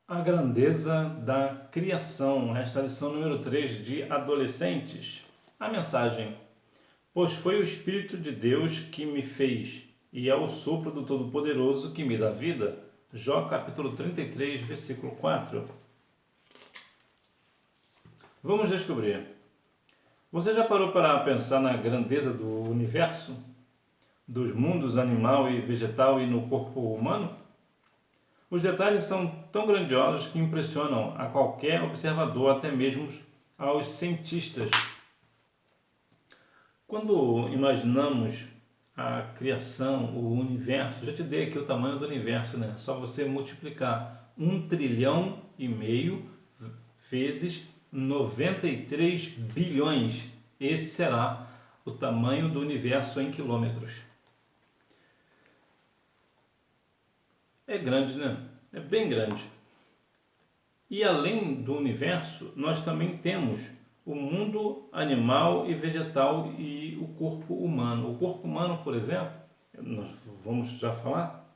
A grandeza da criação. Esta é a lição número 3 de adolescentes. A mensagem: pois foi o Espírito de Deus que me fez, e é o sopro do Todo-Poderoso que me dá vida. Jó capítulo 33, versículo 4. Vamos descobrir. Você já parou para pensar na grandeza do universo, dos mundos animal e vegetal e no corpo humano? Os detalhes são tão grandiosos que impressionam a qualquer observador, até mesmo aos cientistas. Quando imaginamos a criação, o universo, já te dei aqui o tamanho do universo, né? Só você multiplicar 1,5 trilhão vezes 93 bilhões. Esse será o tamanho do universo em quilômetros. É grande, né? É bem grande. E além do universo, nós também temos o mundo animal e vegetal e o corpo humano. O corpo humano, por exemplo, nós vamos já falar,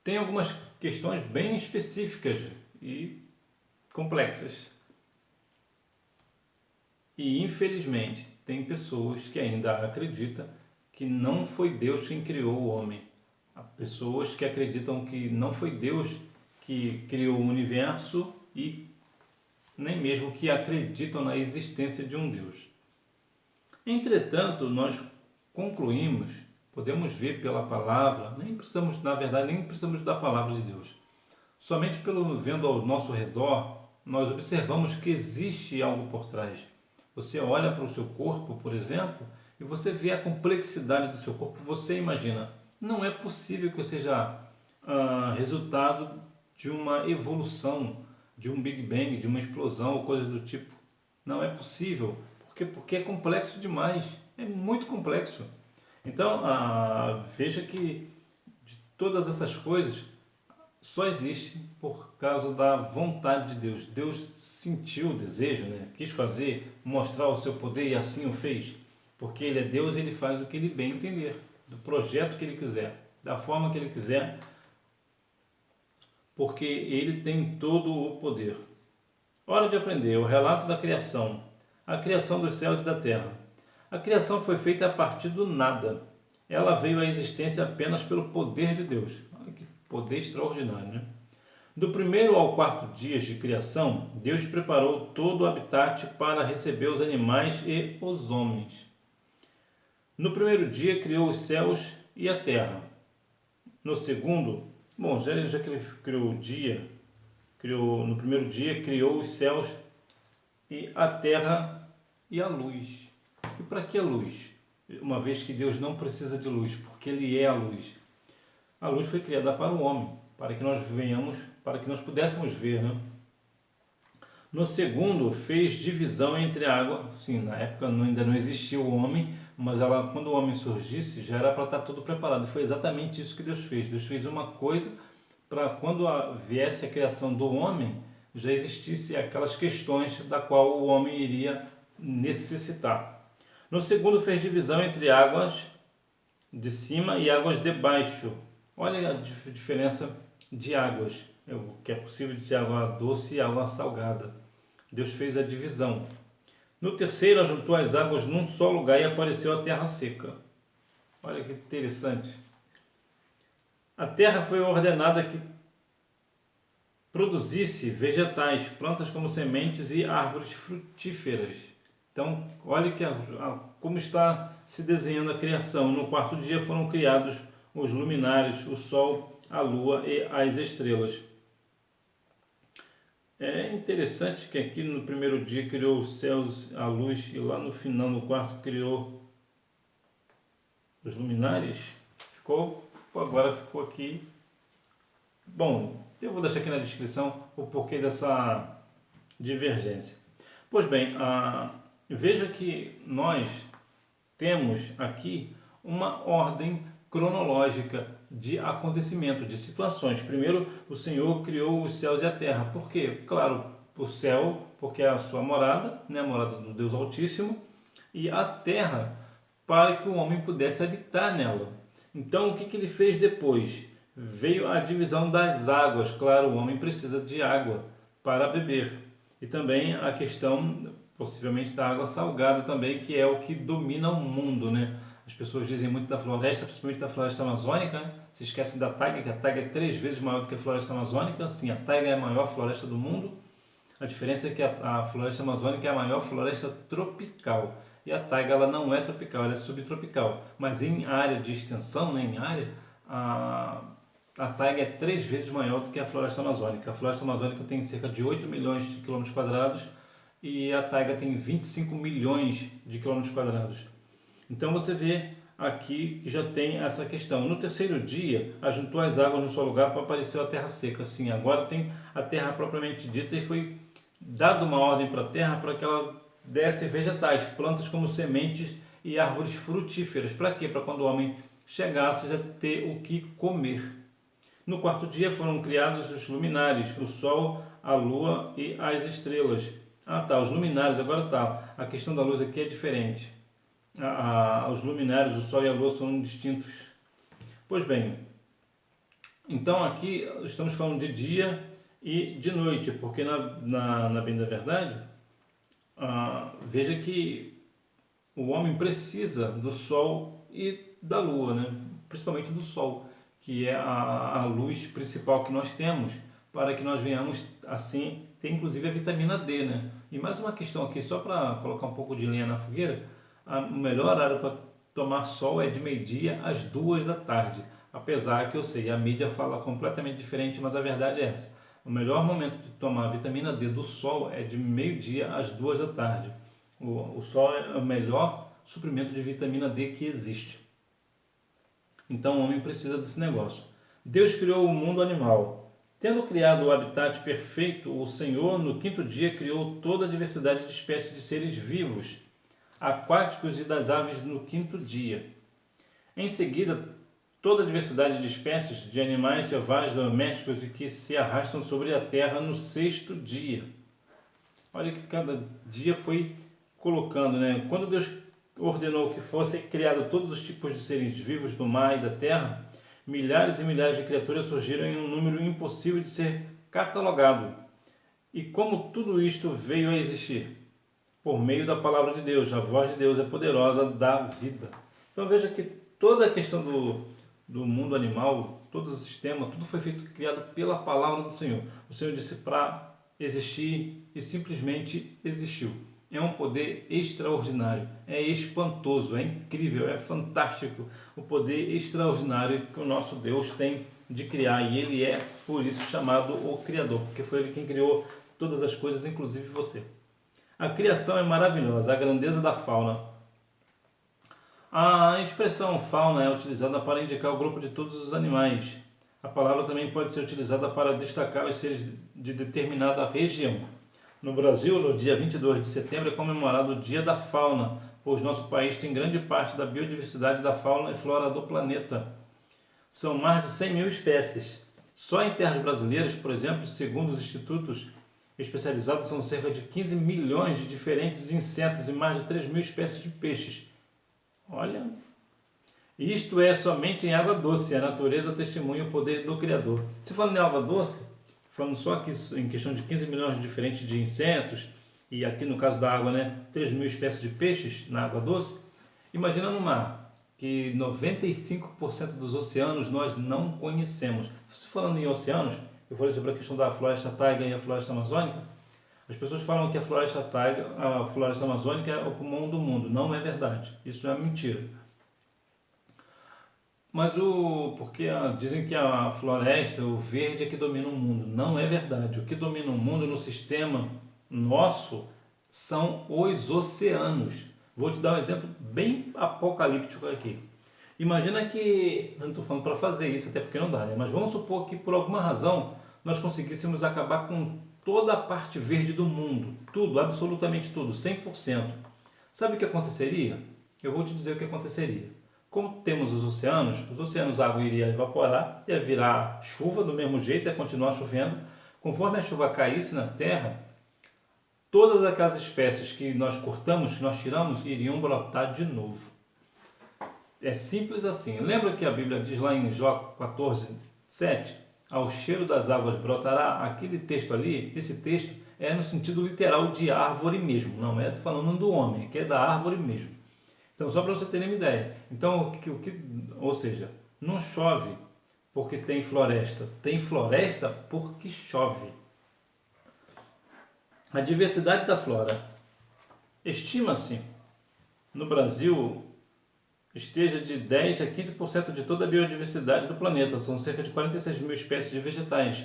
tem algumas questões bem específicas e complexas. E infelizmente tem pessoas que ainda acreditam que não foi Deus quem criou o homem. Há pessoas que acreditam que não foi Deus que criou o universo e nem mesmo que acreditam na existência de um Deus. Entretanto, nós concluímos, podemos ver pela palavra, nem precisamos da palavra de Deus. Somente pelo vendo ao nosso redor, nós observamos que existe algo por trás. Você olha para o seu corpo, por exemplo, e você vê a complexidade do seu corpo, você imagina, não é possível que seja resultado de uma evolução, de um Big Bang, de uma explosão ou coisa do tipo. Não é possível, porque é complexo demais, é muito complexo. Então, veja que de todas essas coisas só existem por causa da vontade de Deus. Deus sentiu o desejo, né? Quis fazer, mostrar o seu poder e assim o fez. Porque Ele é Deus e Ele faz o que Ele bem entender, do projeto que Ele quiser, da forma que Ele quiser, porque Ele tem todo o poder. Hora de aprender o relato da criação, a criação dos céus e da terra. A criação foi feita a partir do nada. Ela veio à existência apenas pelo poder de Deus. Olha que poder extraordinário, né? Do primeiro ao quarto dias de criação, Deus preparou todo o habitat para receber os animais e os homens. No primeiro dia criou os céus e a terra. No segundo, já que ele criou o dia, no primeiro dia criou os céus e a terra e a luz. E para que a luz? Uma vez que Deus não precisa de luz, porque Ele é a luz. A luz foi criada para o homem, para que nós venhamos, para que nós pudéssemos ver, né? No segundo, fez divisão entre a água. Sim, na época ainda não existia o homem, mas quando o homem surgisse, já era para estar tudo preparado. Foi exatamente isso que Deus fez. Deus fez uma coisa para quando viesse a criação do homem, já existisse aquelas questões da qual o homem iria necessitar. No segundo, fez divisão entre águas de cima e águas de baixo. Olha a diferença de águas. O que é possível de ser água doce e água salgada. Deus fez a divisão. No terceiro, ajuntou as águas num só lugar e apareceu a terra seca. Olha que interessante. A terra foi ordenada que produzisse vegetais, plantas como sementes e árvores frutíferas. Então, olha como está se desenhando a criação. No quarto dia foram criados os luminares, o sol, a lua e as estrelas. É interessante que aqui no primeiro dia criou os céus, a luz, e lá no final, no quarto, criou os luminares. Agora ficou aqui. Bom, eu vou deixar aqui na descrição o porquê dessa divergência. Pois bem, veja que nós temos aqui uma ordem cronológica de acontecimento, de situações. Primeiro, o Senhor criou os céus e a terra. Por quê? Claro, o céu, porque é a sua morada, né? A morada do Deus Altíssimo, e a terra, para que o homem pudesse habitar nela. Então, o que ele fez depois? veio a divisão das águas. Claro, o homem precisa de água para beber. E também a questão, possivelmente, da água salgada também, que é o que domina o mundo, né? As pessoas dizem muito da floresta, principalmente da floresta amazônica, né? Se esquecem da taiga, que a taiga é 3 vezes maior do que a floresta amazônica. Sim, a taiga é a maior floresta do mundo. A diferença é que a floresta amazônica é a maior floresta tropical. E a taiga ela não é tropical, ela é subtropical. Mas em área de extensão, né, em área, a taiga é 3 vezes maior do que a floresta amazônica. A floresta amazônica tem cerca de 8 milhões de quilômetros quadrados e a taiga tem 25 milhões de quilômetros quadrados. Então você vê aqui que já tem essa questão. No terceiro dia, ajuntou as águas no seu lugar para aparecer a terra seca. Sim, agora tem a terra propriamente dita e foi dado uma ordem para a terra para que ela desse vegetais, plantas como sementes e árvores frutíferas. Para quê? Para quando o homem chegasse já ter o que comer. No quarto dia foram criados os luminares, o sol, a lua e as estrelas. Ah tá, os luminares, agora tá. A questão da luz aqui é diferente. Os luminares, o sol e a lua são distintos. Pois bem, então aqui estamos falando de dia e de noite, porque na bem da verdade, veja que o homem precisa do sol e da lua, né? Principalmente do sol, que é a luz principal que nós temos, para que nós venhamos, assim, ter inclusive a vitamina D, né? E mais uma questão aqui, só para colocar um pouco de lenha na fogueira, o melhor horário para tomar sol é de meio-dia às 2 da tarde. Apesar que eu sei, a mídia fala completamente diferente, mas a verdade é essa. O melhor momento de tomar a vitamina D do sol é de meio-dia às 2 da tarde. O sol é o melhor suprimento de vitamina D que existe. Então o homem precisa desse negócio. Deus criou o mundo animal. Tendo criado o habitat perfeito, o Senhor no quinto dia criou toda a diversidade de espécies de seres vivos, aquáticos e das aves no quinto dia. Em seguida, toda a diversidade de espécies de animais selvagens, domésticos e que se arrastam sobre a terra no sexto dia. Olha que cada dia foi colocando, né? Quando Deus ordenou que fossem criados todos os tipos de seres vivos do mar e da terra, milhares e milhares de criaturas surgiram em um número impossível de ser catalogado. E como tudo isto veio a existir? Por meio da palavra de Deus. A voz de Deus é poderosa da vida. Então veja que toda a questão do mundo animal, todo o sistema, tudo foi feito, criado pela palavra do Senhor. O Senhor disse para existir e simplesmente existiu. É um poder extraordinário, é espantoso, é incrível, é fantástico o poder extraordinário que o nosso Deus tem de criar, e Ele é por isso chamado o Criador, porque foi Ele quem criou todas as coisas, inclusive você. A criação é maravilhosa, a grandeza da fauna. A expressão fauna é utilizada para indicar o grupo de todos os animais. A palavra também pode ser utilizada para destacar os seres de determinada região. No Brasil, no dia 22 de setembro, é comemorado o Dia da Fauna, pois nosso país tem grande parte da biodiversidade da fauna e flora do planeta. São mais de 100 mil espécies. Só em terras brasileiras, por exemplo, segundo os institutos especializados, são cerca de 15 milhões de diferentes insetos e mais de 3 mil espécies de peixes. Olha, isto é somente em água doce, a natureza testemunha o poder do Criador. Se falando em água doce, falando só aqui em questão de 15 milhões diferentes de insetos, e aqui no caso da água, né, 3 mil espécies de peixes na água doce, imagina no mar, que 95% dos oceanos nós não conhecemos. Se falando em oceanos, eu falei sobre a questão da floresta taiga e a floresta amazônica. As pessoas falam que a floresta taiga, a floresta amazônica é o pulmão do mundo. Não é verdade. Isso é mentira. Mas porque dizem que a floresta, o verde é que domina o mundo. Não é verdade. O que domina o mundo no sistema nosso são os oceanos. Vou te dar um exemplo bem apocalíptico aqui. Imagina que, não estou falando para fazer isso, até porque não dá, né? Mas vamos supor que por alguma razão nós conseguíssemos acabar com toda a parte verde do mundo. Tudo, absolutamente tudo, 100%. Sabe o que aconteceria? Eu vou te dizer o que aconteceria. Como temos os oceanos, a água iria evaporar, ia virar chuva do mesmo jeito, ia continuar chovendo. Conforme a chuva caísse na terra, todas aquelas espécies que nós cortamos, que nós tiramos, iriam brotar de novo. É simples assim. Lembra que a Bíblia diz lá em Jó 14, 7. Ao cheiro das águas brotará. Aquele texto ali, esse texto é no sentido literal de árvore mesmo, não é falando do homem, que é da árvore mesmo. Então, só para você terem uma ideia. Então, ou seja, não chove porque tem floresta porque chove. A diversidade da flora. Estima-se no Brasil esteja de 10 a 15% de toda a biodiversidade do planeta. São cerca de 46 mil espécies de vegetais,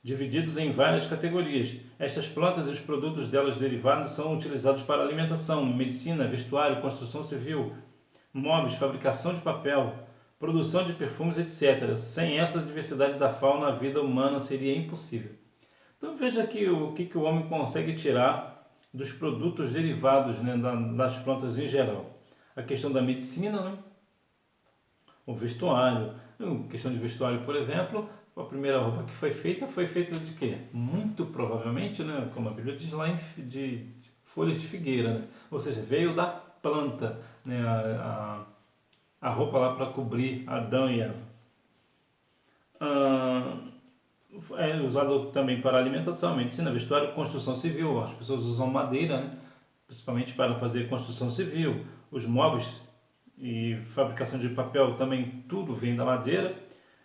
divididos em várias categorias. Estas plantas e os produtos delas derivados são utilizados para alimentação, medicina, vestuário, construção civil, móveis, fabricação de papel, produção de perfumes, etc. Sem essa diversidade da fauna, a vida humana seria impossível. Então veja aqui o que o homem consegue tirar dos produtos derivados, né, das plantas em geral. A questão da medicina, né? O vestuário. Em questão de vestuário, por exemplo, a primeira roupa que foi feita de quê? Muito provavelmente, né, como a Bíblia diz lá, de folhas de figueira. Né? Ou seja, veio da planta, né, a roupa lá para cobrir Adão e Eva. É usado também para alimentação, medicina, vestuário, construção civil. As pessoas usam madeira, né? Principalmente para fazer construção civil. Os móveis e fabricação de papel também, tudo vem da madeira.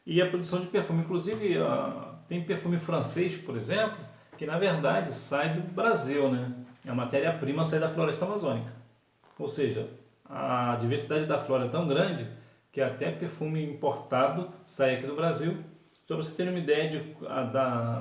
E a produção de perfume, inclusive tem perfume francês, por exemplo, que na verdade sai do Brasil, né? A matéria-prima sai da floresta amazônica. Ou seja, a diversidade da flora é tão grande que até perfume importado sai aqui do Brasil. Só para você ter uma ideia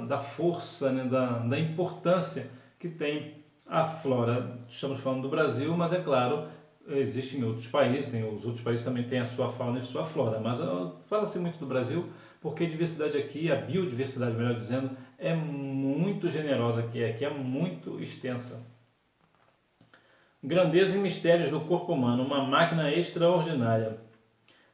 da força, né, da importância que tem a flora. Estamos falando do Brasil, mas é claro, existem outros países, os outros países também têm a sua fauna e a sua flora, mas fala-se muito do Brasil porque a diversidade aqui, a biodiversidade, melhor dizendo, é muito generosa aqui é muito extensa. Grandeza e mistérios do corpo humano, uma máquina extraordinária.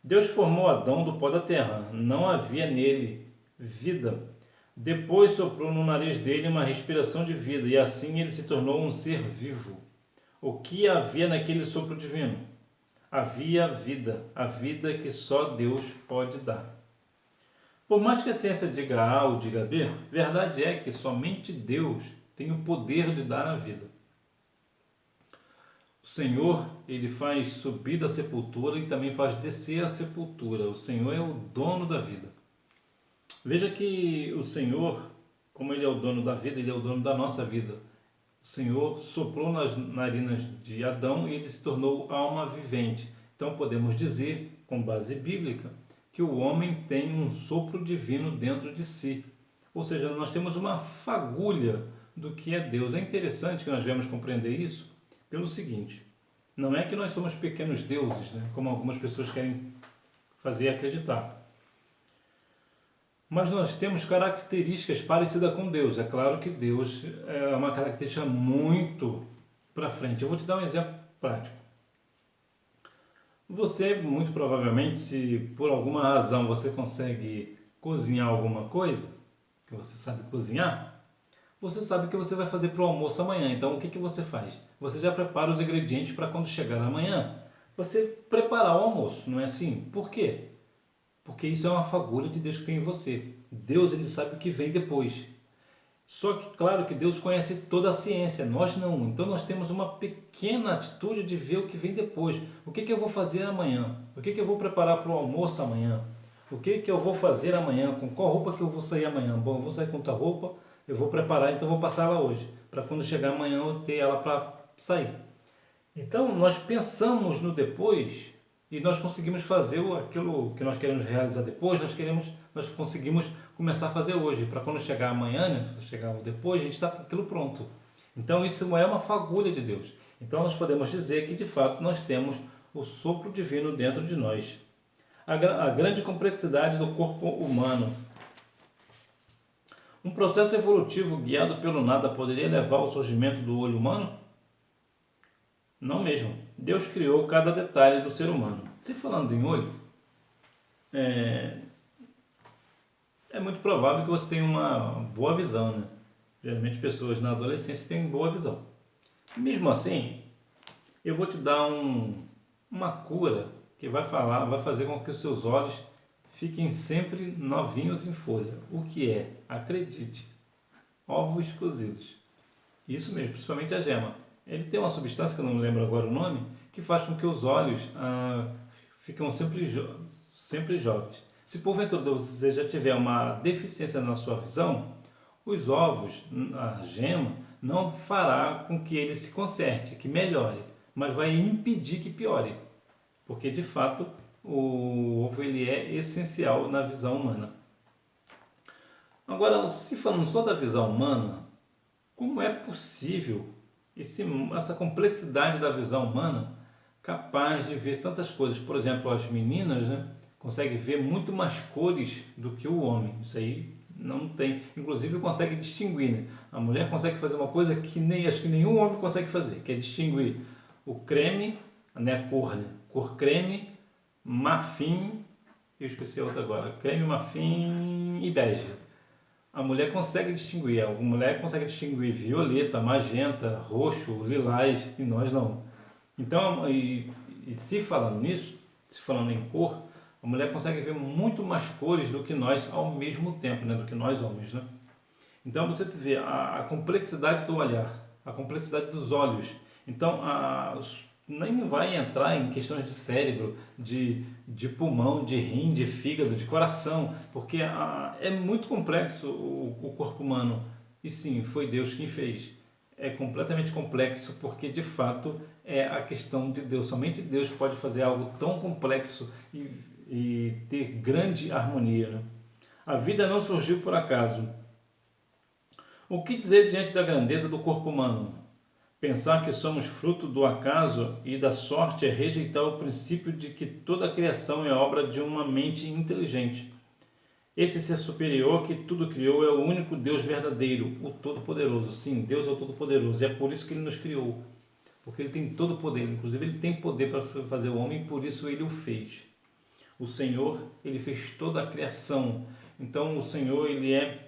Deus formou Adão do pó da terra, não havia nele vida. Depois soprou no nariz dele uma respiração de vida e assim ele se tornou um ser vivo. O que havia naquele sopro divino? Havia vida, a vida que só Deus pode dar. Por mais que a ciência diga A ou diga B, verdade é que somente Deus tem o poder de dar a vida. O Senhor, ele faz subir da sepultura e também faz descer a sepultura. O Senhor é o dono da vida. Veja que o Senhor, como ele é o dono da vida, ele é o dono da nossa vida. O Senhor soprou nas narinas de Adão e ele se tornou alma vivente. Então podemos dizer, com base bíblica, que o homem tem um sopro divino dentro de si. Ou seja, nós temos uma fagulha do que é Deus. É interessante que nós viemos compreender isso pelo seguinte: não é que nós somos pequenos deuses, né, como algumas pessoas querem fazer acreditar. Mas nós temos características parecidas com Deus. É claro que Deus é uma característica muito para frente. Eu vou te dar um exemplo prático. Você, muito provavelmente, se por alguma razão você consegue cozinhar alguma coisa, que você sabe cozinhar, você sabe o que você vai fazer para o almoço amanhã. Então, o que você faz? Você já prepara os ingredientes para quando chegar amanhã, você preparar o almoço, não é assim? Por quê? Porque isso é uma fagulha de Deus que tem em você. Deus, ele sabe o que vem depois. Só que, claro, que Deus conhece toda a ciência, nós não. Então, nós temos uma pequena atitude de ver o que vem depois. O que eu vou fazer amanhã? O que eu vou preparar para o almoço amanhã? O que eu vou fazer amanhã? Com qual roupa que eu vou sair amanhã? Bom, eu vou sair com outra roupa, eu vou preparar, então eu vou passar ela hoje. Para quando chegar amanhã eu ter ela para sair. Então, nós pensamos no depois e nós conseguimos fazer aquilo que nós queremos realizar depois, nós conseguimos começar a fazer hoje, para quando chegar amanhã, né, chegar o depois, a gente está com aquilo pronto. Então isso é uma fagulha de Deus. Então nós podemos dizer que de fato nós temos o sopro divino dentro de nós. A grande complexidade do corpo humano. Um processo evolutivo guiado pelo nada poderia levar ao surgimento do olho humano? Não mesmo. Deus criou cada detalhe do ser humano. Se falando em olho, é muito provável que você tenha uma boa visão, né? Geralmente pessoas na adolescência têm boa visão. Mesmo assim, eu vou te dar uma cura que vai fazer com que os seus olhos fiquem sempre novinhos em folha. O que é? Acredite, ovos cozidos. Isso mesmo, principalmente a gema. Ele tem uma substância, que eu não me lembro agora o nome, que faz com que os olhos ficam sempre jovens. Se porventura você já tiver uma deficiência na sua visão, os ovos, a gema, não fará com que ele se conserte, que melhore, mas vai impedir que piore. Porque, de fato, o ovo ele é essencial na visão humana. Agora, se falando só da visão humana, como é possível essa complexidade da visão humana capaz de ver tantas coisas? Por exemplo, as meninas, né, conseguem ver muito mais cores do que o homem. Isso aí não tem. Inclusive consegue distinguir, né? A mulher consegue fazer uma coisa que acho que nenhum homem consegue fazer, que é distinguir o creme, né, a cor, né? Cor creme, marfim, eu esqueci a outra agora, creme, marfim e bege. A mulher consegue distinguir, a mulher consegue distinguir violeta, magenta, roxo, lilás, e nós não. Então, se falando nisso, se falando em cor, a mulher consegue ver muito mais cores do que nós ao mesmo tempo, né? Do que nós homens, né? Então você vê a complexidade do olhar, a complexidade dos olhos. Então nem vai entrar em questões de cérebro, de pulmão, de rim, de fígado, de coração, porque é muito complexo o corpo humano. E sim, foi Deus quem fez. É completamente complexo porque de fato é a questão de Deus. Somente Deus pode fazer algo tão complexo e ter grande harmonia, né? A vida não surgiu por acaso. O que dizer diante da grandeza do corpo humano? Pensar que somos fruto do acaso e da sorte é rejeitar o princípio de que toda a criação é obra de uma mente inteligente. Esse ser superior que tudo criou é o único Deus verdadeiro, o Todo-Poderoso. Sim, Deus é o Todo-Poderoso e é por isso que Ele nos criou. Porque Ele tem todo o poder, inclusive Ele tem poder para fazer o homem, por isso Ele o fez. O Senhor, Ele fez toda a criação. Então o Senhor, Ele é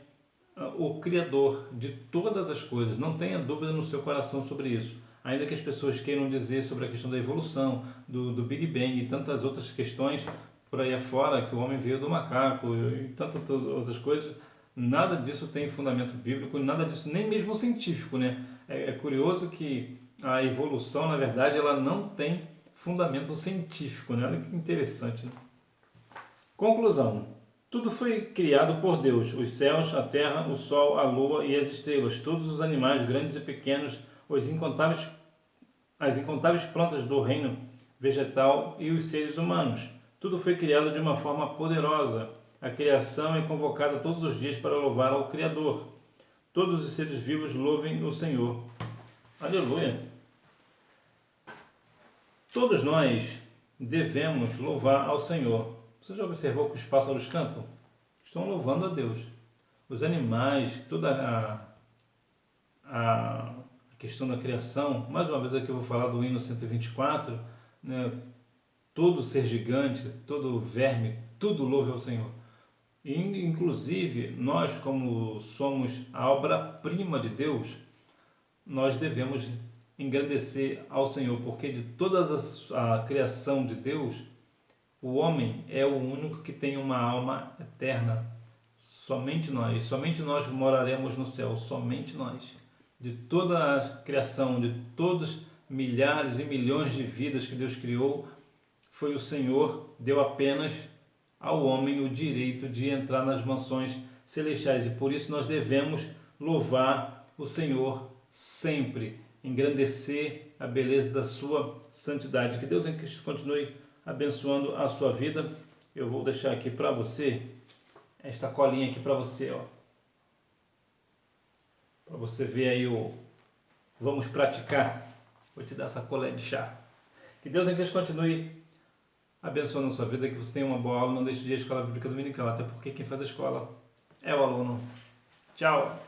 o Criador de todas as coisas. Não tenha dúvida no seu coração sobre isso. Ainda que as pessoas queiram dizer sobre a questão da evolução, do Big Bang e tantas outras questões por aí afora, que o homem veio do macaco e tantas outras coisas, nada disso tem fundamento bíblico, nada disso, nem mesmo científico, né? É curioso que a evolução, na verdade, ela não tem fundamento científico, né? Olha que interessante, né? Conclusão. Tudo foi criado por Deus, os céus, a terra, o sol, a lua e as estrelas, todos os animais grandes e pequenos, as incontáveis plantas do reino vegetal e os seres humanos. Tudo foi criado de uma forma poderosa. A criação é convocada todos os dias para louvar ao Criador. Todos os seres vivos louvem o Senhor. Aleluia! Todos nós devemos louvar ao Senhor. Você já observou que os pássaros cantam? Estão louvando a Deus. Os animais, toda a questão da criação, mais uma vez aqui eu vou falar do hino 124, né? Todo ser gigante, todo verme, tudo louve ao Senhor. E, inclusive, nós, como somos a obra-prima de Deus, nós devemos engrandecer ao Senhor, porque de toda a criação de Deus, o homem é o único que tem uma alma eterna. Somente nós moraremos no céu, somente nós. De toda a criação, de todos milhares e milhões de vidas que Deus criou, foi o Senhor, deu apenas ao homem o direito de entrar nas mansões celestiais. E por isso nós devemos louvar o Senhor sempre, engrandecer a beleza da sua santidade. Que Deus em Cristo continue abençoando a sua vida. Eu vou deixar aqui para você esta colinha aqui para você, ó, para você ver aí o vamos praticar. Vou te dar essa colher de chá. Que Deus em Cristo continue abençoando a sua vida, que você tenha uma boa aula. Não deixe de ir à Escola Bíblica Dominical, até porque quem faz a escola é o aluno. Tchau!